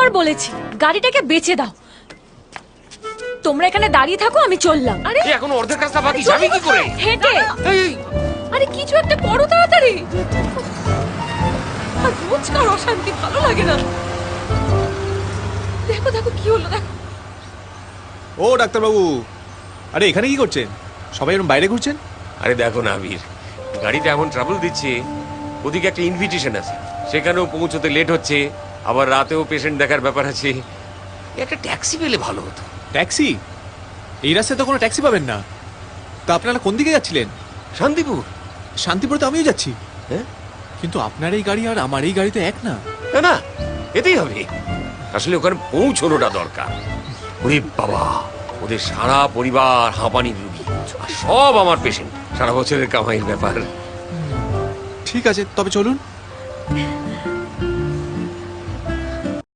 কতবার বলেছি গাড়িটাকে বেচে দাও। তোমরা এখানে দাঁড়িয়ে থাকো, আমি চললাম। আরে এখন অর্ধেক রাস্তা বাকি, যাবি কি করে? হেঁটে। এই আরে কিছু একটা করো তাড়াতাড়ি। আর রোজকার অশান্তি ভালো লাগে না। দেখো দেখো কি হলো দেখো। ও ডাক্তারবাবু, আরে এখানে কি করছেন? সবাই এরকম বাইরে ঘুরছেন? আরে দেখো না আবির, গাড়িটা এমন ট্রাবল দিচ্ছে, ওদিকে একটা ইনভিটেশন আছে, সেখানেও পৌঁছতে লেট হচ্ছে, আবার রাতেও পেশেন্ট দেখার ব্যাপার আছে। একটা ট্যাক্সি পেলে ভালো হতো। ট্যাক্সি? এই রাস্তায় তো কোনো ট্যাক্সি পাবেন না। তা আপনারা কোন দিকে যাচ্ছিলেন? শান্তিপুর। শান্তিপুরে তো আমিও যাচ্ছি। হ্যাঁ? কিন্তু আপনার এই গাড়ি আর আমার এই গাড়ি তো এক না। না না, এতেই হবে। আসলে ওখানে পৌঁছানোটা দরকার। ওরে বাবা, ওদের সারা পরিবার হাঁপানির রুগী, আর সব আমার পেশেন্ট। সারা বছরের কামাইয়ের ব্যাপার। ঠিক আছে, তবে চলুন।